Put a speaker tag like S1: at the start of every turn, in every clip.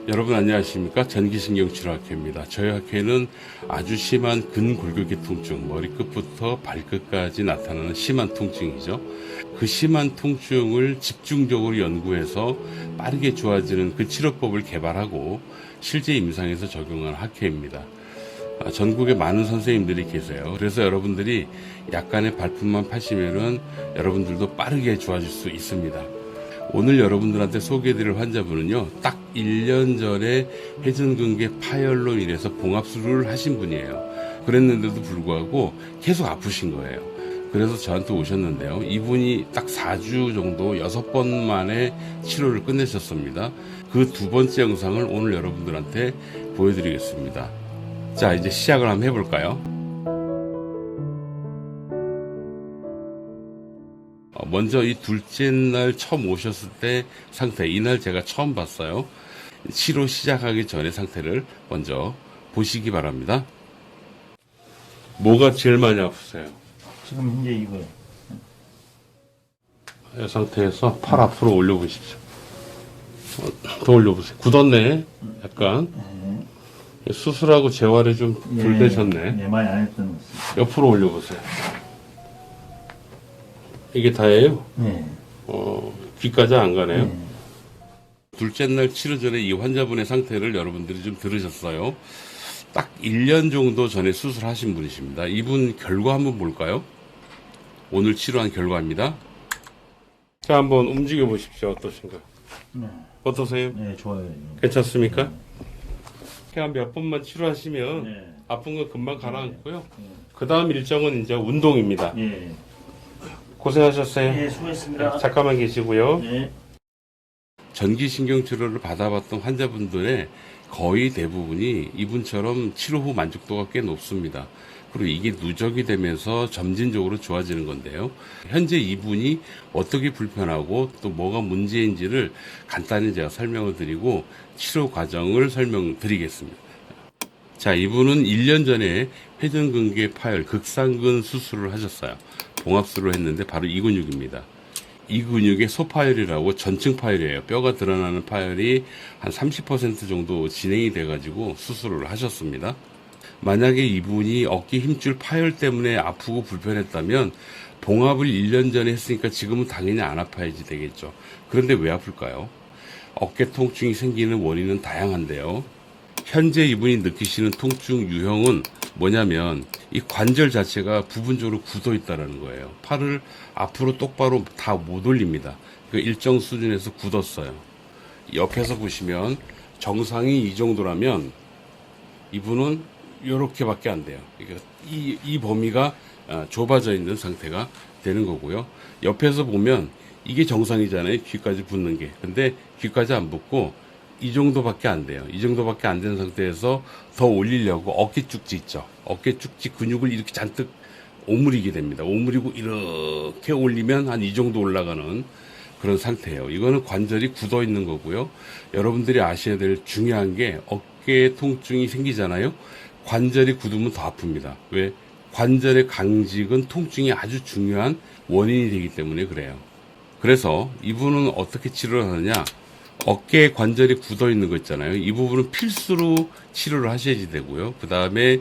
S1: 여러분 안녕하십니까? 전기신경치료학회입니다. 저희 학회는 아주 심한 근골격계 통증, 머리끝부터 발끝까지 나타나는 심한 통증이죠. 그 심한 통증을 집중적으로 연구해서 빠르게 좋아지는 그 치료법을 개발하고 실제 임상에서 적용하는 학회입니다. 전국에 많은 선생님들이 계세요. 그래서 여러분들이 약간의 발품만 파시면은 여러분들도 빠르게 좋아질 수 있습니다. 오늘 여러분들한테 소개해드릴 환자분은요, 딱 1년 전에 회전근개 파열로 인해서 봉합술을 하신 분이에요. 그랬는데도 불구하고 계속 아프신 거예요. 그래서 저한테 오셨는데요. 이분이 딱 4주 정도 6번 만에 치료를 끝내셨습니다. 그 두 번째 영상을 오늘 여러분들한테 보여드리겠습니다. 자, 이제 시작을 한번 해볼까요? 먼저 이 둘째 날 처음 오셨을 때 상태, 이날 제가 처음 봤어요. 치료 시작하기 전의 상태를 먼저 보시기 바랍니다. 뭐가 제일 많이 아프세요?
S2: 지금 현재 이거요.
S1: 이 상태에서 팔 앞으로 올려보십시오. 더 올려보세요. 굳었네, 약간. 수술하고 재활이 좀 덜 되셨네.
S2: 예, 많이 안 했던 것 같습니다.
S1: 옆으로 올려보세요. 이게 다예요?
S2: 네.
S1: 귀까지 안 가네요. 둘째 날 치료 전에 이 환자분의 상태를 여러분들이 좀 들으셨어요. 딱 1년 정도 전에 수술하신 분이십니다. 이분 결과 한번 볼까요? 오늘 치료한 결과입니다. 자, 한번 움직여 보십시오. 어떠신가요?
S2: 네.
S1: 어떠세요?
S2: 네, 좋아요.
S1: 괜찮습니까? 그냥 몇 번만 치료하시면
S2: 네.
S1: 아픈 거 금방 가라앉고요. 그 다음 일정은 이제 운동입니다.
S2: 예.
S1: 고생하셨어요.
S2: 예, 수고했습니다.
S1: 잠깐만 계시고요.
S2: 네.
S1: 전기신경치료를 받아봤던 환자분들의 거의 대부분이 이분처럼 치료 후 만족도가 꽤 높습니다. 그리고 이게 누적이 되면서 점진적으로 좋아지는 건데요. 현재 이분이 어떻게 불편하고 또 뭐가 문제인지를 간단히 제가 설명을 드리고 치료 과정을 설명드리겠습니다. 자, 이분은 1년 전에 회전근개 파열, 극상근 수술을 하셨어요. 봉합술을 했는데 바로 이 근육입니다. 이 근육의 소파열이라고 전층 파열이에요. 뼈가 드러나는 파열이 한 30% 정도 진행이 돼가지고 수술을 하셨습니다. 만약에 이분이 어깨 힘줄 파열 때문에 아프고 불편했다면 봉합을 1년 전에 했으니까 지금은 당연히 안 아파야지 되겠죠. 그런데 왜 아플까요? 어깨 통증이 생기는 원인은 다양한데요. 현재 이분이 느끼시는 통증 유형은 뭐냐면 이 관절 자체가 부분적으로 굳어 있다는 거예요. 팔을 앞으로 똑바로 다 못 올립니다. 그 일정 수준에서 굳었어요. 옆에서 보시면 정상이 이 정도라면 이분은 이렇게밖에 안 돼요. 그러니까 이 범위가 좁아져 있는 상태가 되는 거고요. 옆에서 보면 이게 정상이잖아요. 귀까지 붙는 게. 근데 귀까지 안 붙고 이 정도밖에 안 돼요. 이 정도밖에 안 되는 상태에서 더 올리려고 어깨 쭉지 있죠. 어깨 쭉지 근육을 이렇게 잔뜩 오므리게 됩니다. 오므리고 이렇게 올리면 한 이 정도 올라가는 그런 상태예요. 이거는 관절이 굳어 있는 거고요. 여러분들이 아셔야 될 중요한 게 어깨 통증이 생기잖아요. 관절이 굳으면 더 아픕니다. 왜? 관절의 강직은 통증이 아주 중요한 원인이 되기 때문에 그래요. 그래서 이분은 어떻게 치료를 하느냐? 어깨에 관절이 굳어 있는 거 있잖아요. 이 부분은 필수로 치료를 하셔야지 되고요. 그 다음에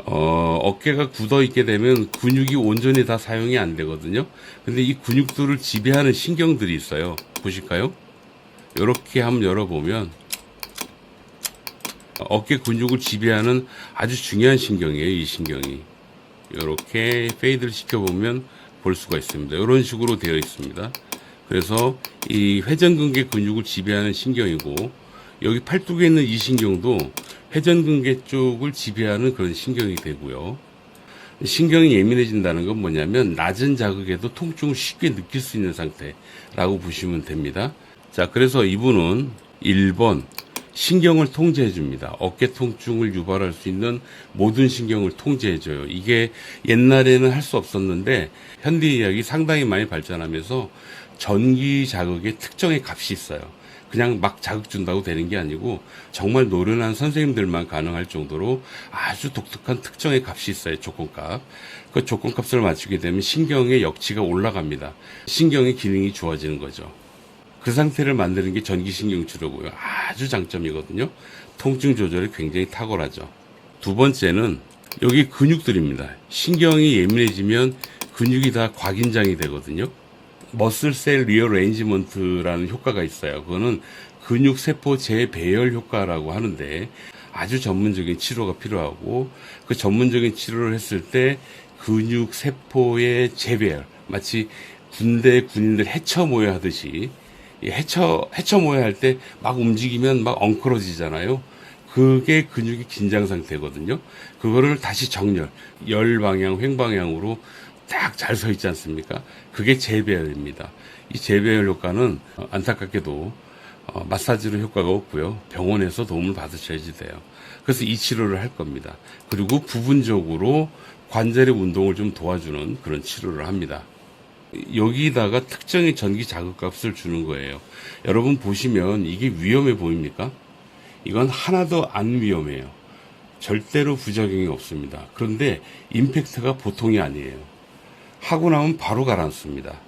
S1: 어깨가 굳어 있게 되면 근육이 온전히 다 사용이 안 되거든요. 근데 이 근육들을 지배하는 신경들이 있어요. 보실까요? 이렇게 한번 열어보면 어깨 근육을 지배하는 아주 중요한 신경이에요. 이 신경이 이렇게 페이드를 시켜보면 볼 수가 있습니다. 이런 식으로 되어 있습니다. 그래서 이 회전근개 근육을 지배하는 신경이고, 여기 팔뚝에 있는 이 신경도 회전근개 쪽을 지배하는 그런 신경이 되고요. 신경이 예민해진다는 건 뭐냐면 낮은 자극에도 통증을 쉽게 느낄 수 있는 상태라고 보시면 됩니다. 자, 그래서 이분은 1번 신경을 통제해 줍니다. 어깨 통증을 유발할 수 있는 모든 신경을 통제해 줘요. 이게 옛날에는 할 수 없었는데 현대의학이 상당히 많이 발전하면서 전기 자극의 특정의 값이 있어요. 그냥 막 자극 준다고 되는 게 아니고 정말 노련한 선생님들만 가능할 정도로 아주 독특한 특정의 값이 있어요. 조건값. 그 조건값을 맞추게 되면 신경의 역치가 올라갑니다. 신경의 기능이 좋아지는 거죠. 그 상태를 만드는 게 전기신경치료고요. 아주 장점이거든요. 통증 조절이 굉장히 탁월하죠. 두 번째는 여기 근육들입니다. 신경이 예민해지면 근육이 다 과긴장이 되거든요. 머슬셀 리어레인지먼트라는 효과가 있어요. 그거는 근육세포 재배열 효과라고 하는데 아주 전문적인 치료가 필요하고 그 전문적인 치료를 했을 때 근육세포의 재배열, 마치 군대 군인들 해쳐 모여 하듯이 해쳐 모여 할 때 막 움직이면 막 엉클어지잖아요. 그게 근육이 긴장 상태거든요. 그거를 다시 정렬, 열 방향, 횡 방향으로 딱 잘 서 있지 않습니까? 그게 재배열입니다. 이 재배열 효과는 안타깝게도 마사지로 효과가 없고요. 병원에서 도움을 받으셔야지 돼요. 그래서 이 치료를 할 겁니다. 그리고 부분적으로 관절의 운동을 좀 도와주는 그런 치료를 합니다. 여기다가 특정의 전기 자극값을 주는 거예요. 여러분 보시면 이게 위험해 보입니까? 이건 하나도 안 위험해요. 절대로 부작용이 없습니다. 그런데 임팩트가 보통이 아니에요. 하고 나면 바로 가라앉습니다.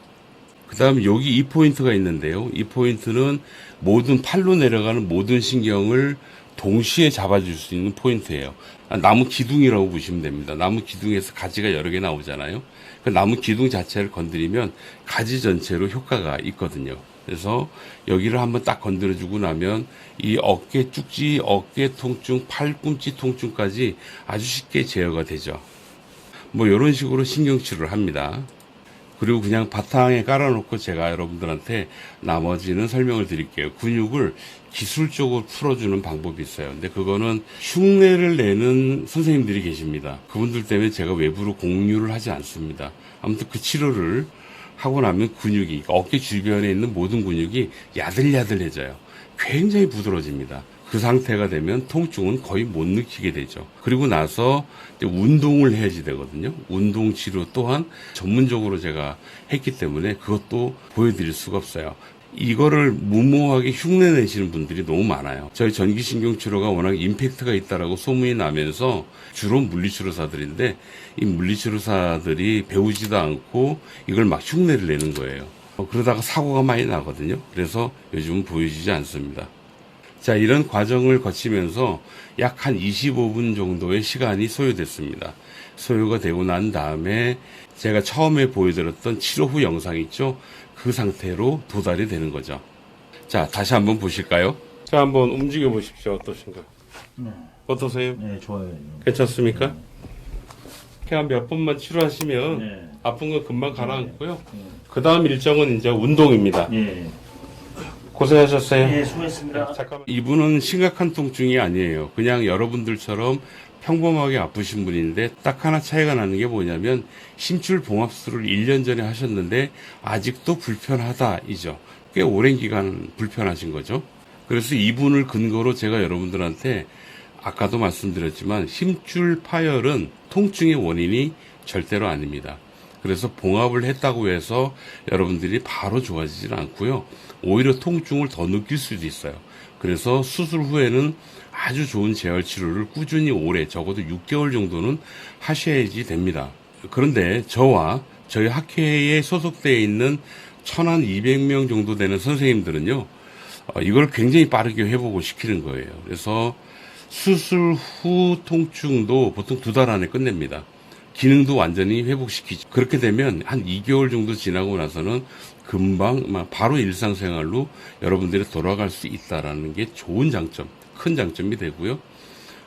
S1: 그 다음 여기 이 포인트가 있는데요. 이 포인트는 모든 팔로 내려가는 모든 신경을 동시에 잡아줄 수 있는 포인트예요. 나무 기둥이라고 보시면 됩니다. 나무 기둥에서 가지가 여러 개 나오잖아요. 그 나무 기둥 자체를 건드리면 가지 전체로 효과가 있거든요. 그래서 여기를 한번 딱 건드려주고 나면 이 어깨 쭉지, 어깨 통증, 팔꿈치 통증까지 아주 쉽게 제어가 되죠. 뭐 이런 식으로 신경치료를 합니다. 그리고 그냥 바탕에 깔아놓고 제가 여러분들한테 나머지는 설명을 드릴게요. 근육을 기술적으로 풀어주는 방법이 있어요. 근데 그거는 흉내를 내는 선생님들이 계십니다. 그분들 때문에 제가 외부로 공유를 하지 않습니다. 아무튼 그 치료를 하고 나면 근육이, 어깨 주변에 있는 모든 근육이 야들야들해져요. 굉장히 부드러워집니다. 그 상태가 되면 통증은 거의 못 느끼게 되죠. 그리고 나서 이제 운동을 해야지 되거든요. 운동 치료 또한 전문적으로 제가 했기 때문에 그것도 보여드릴 수가 없어요. 이거를 무모하게 흉내내시는 분들이 너무 많아요. 저희 전기신경치료가 워낙 임팩트가 있다라고 소문이 나면서 주로 물리치료사들인데 이 물리치료사들이 배우지도 않고 이걸 막 흉내를 내는 거예요. 그러다가 사고가 많이 나거든요. 그래서 요즘은 보여지지 않습니다. 자, 이런 과정을 거치면서 약 한 25분 정도의 시간이 소요됐습니다. 소요가 되고 난 다음에 제가 처음에 보여드렸던 치료 후 영상 있죠? 그 상태로 도달이 되는 거죠. 자, 다시 한번 보실까요? 자, 한번 움직여 보십시오. 어떠신가요?
S2: 네.
S1: 어떠세요?
S2: 네, 좋아요.
S1: 괜찮습니까? 이렇게 한 몇 번만 치료하시면
S2: 네.
S1: 아픈 거 금방 가라앉고요.
S2: 네.
S1: 그 다음 일정은 이제 운동입니다.
S2: 예.
S1: 고생하셨어요.
S2: 예, 수고했습니다.
S1: 잠깐만. 이분은 심각한 통증이 아니에요. 그냥 여러분들처럼 평범하게 아프신 분인데 딱 하나 차이가 나는 게 뭐냐면 심줄 봉합술을 1년 전에 하셨는데 아직도 불편하다이죠. 꽤 오랜 기간 불편하신 거죠. 그래서 이분을 근거로 제가 여러분들한테 아까도 말씀드렸지만 힘줄 파열은 통증의 원인이 절대로 아닙니다. 그래서 봉합을 했다고 해서 여러분들이 바로 좋아지지는 않고요. 오히려 통증을 더 느낄 수도 있어요. 그래서 수술 후에는 아주 좋은 재활 치료를 꾸준히 오래, 적어도 6개월 정도는 하셔야지 됩니다. 그런데 저와 저희 학회에 소속되어 있는 1,200명 정도 되는 선생님들은요, 이걸 굉장히 빠르게 회복을 시키는 거예요. 그래서 수술 후 통증도 보통 2달 안에 끝냅니다. 기능도 완전히 회복시키죠. 그렇게 되면 한 2개월 정도 지나고 나서는 금방 바로 일상생활로 여러분들이 돌아갈 수 있다는 게 좋은 장점, 큰 장점이 되고요.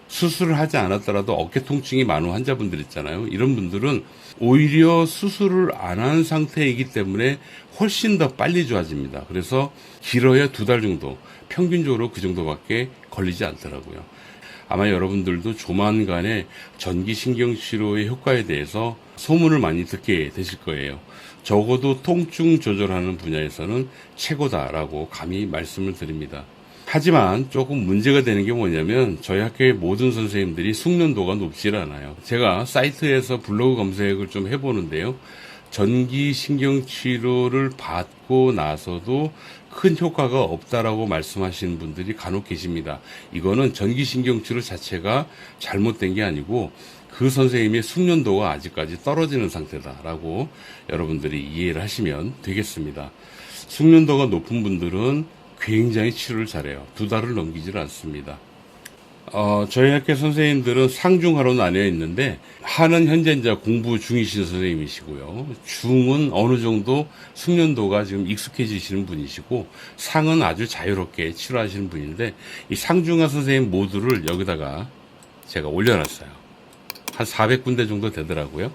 S1: 수술을 하지 않았더라도 어깨 통증이 많은 환자분들 있잖아요. 이런 분들은 오히려 수술을 안 한 상태이기 때문에 훨씬 더 빨리 좋아집니다. 그래서 길어야 2달 정도, 평균적으로 그 정도밖에 걸리지 않더라고요. 아마 여러분들도 조만간에 전기신경치료의 효과에 대해서 소문을 많이 듣게 되실 거예요. 적어도 통증 조절하는 분야에서는 최고다라고 감히 말씀을 드립니다. 하지만 조금 문제가 되는 게 뭐냐면 저희 학교의 모든 선생님들이 숙련도가 높질 않아요. 제가 사이트에서 블로그 검색을 좀 해보는데요. 전기신경치료를 받고 나서도 큰 효과가 없다라고 말씀하시는 분들이 간혹 계십니다. 이거는 전기신경치료 자체가 잘못된 게 아니고 그 선생님의 숙련도가 아직까지 떨어지는 상태다라고 여러분들이 이해를 하시면 되겠습니다. 숙련도가 높은 분들은 굉장히 치료를 잘해요. 2달을 넘기질 않습니다. 저희 학교 선생님들은 상중하로 나뉘어 있는데, 하는 현재 이제 공부 중이신 선생님이시고요. 중은 어느 정도 숙련도가 지금 익숙해지시는 분이시고, 상은 아주 자유롭게 치료하시는 분인데, 이 상중하 선생님 모두를 여기다가 제가 올려놨어요. 한 400군데 정도 되더라고요.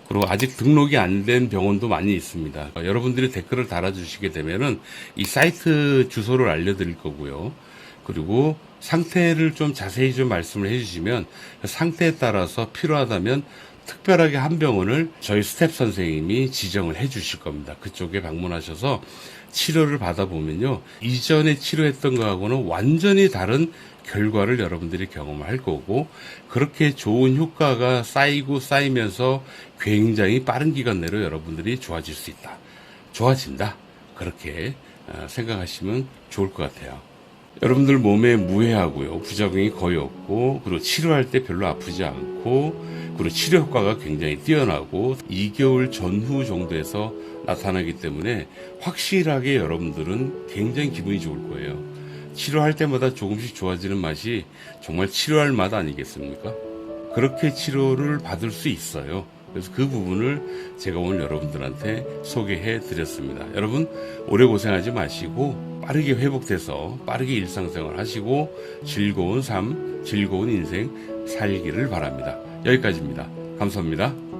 S1: 그리고 아직 등록이 안 된 병원도 많이 있습니다. 여러분들이 댓글을 달아주시게 되면은 이 사이트 주소를 알려드릴 거고요. 그리고 상태를 좀 자세히 좀 말씀을 해주시면 상태에 따라서 필요하다면 특별하게 한 병원을 저희 스텝 선생님이 지정을 해 주실 겁니다. 그쪽에 방문하셔서 치료를 받아보면요, 이전에 치료했던 거하고는 완전히 다른 결과를 여러분들이 경험할 거고, 그렇게 좋은 효과가 쌓이고 쌓이면서 굉장히 빠른 기간 내로 여러분들이 좋아질 수 있다, 좋아진다, 그렇게 생각하시면 좋을 것 같아요. 여러분들 몸에 무해하고요, 부작용이 거의 없고, 그리고 치료할 때 별로 아프지 않고, 그리고 치료 효과가 굉장히 뛰어나고 2개월 전후 정도에서 나타나기 때문에 확실하게 여러분들은 굉장히 기분이 좋을 거예요. 치료할 때마다 조금씩 좋아지는 맛이 정말 치료할 맛 아니겠습니까? 그렇게 치료를 받을 수 있어요. 그래서 그 부분을 제가 오늘 여러분들한테 소개해 드렸습니다. 여러분, 오래 고생하지 마시고 빠르게 회복돼서 빠르게 일상생활 하시고 즐거운 삶, 즐거운 인생 살기를 바랍니다. 여기까지입니다. 감사합니다.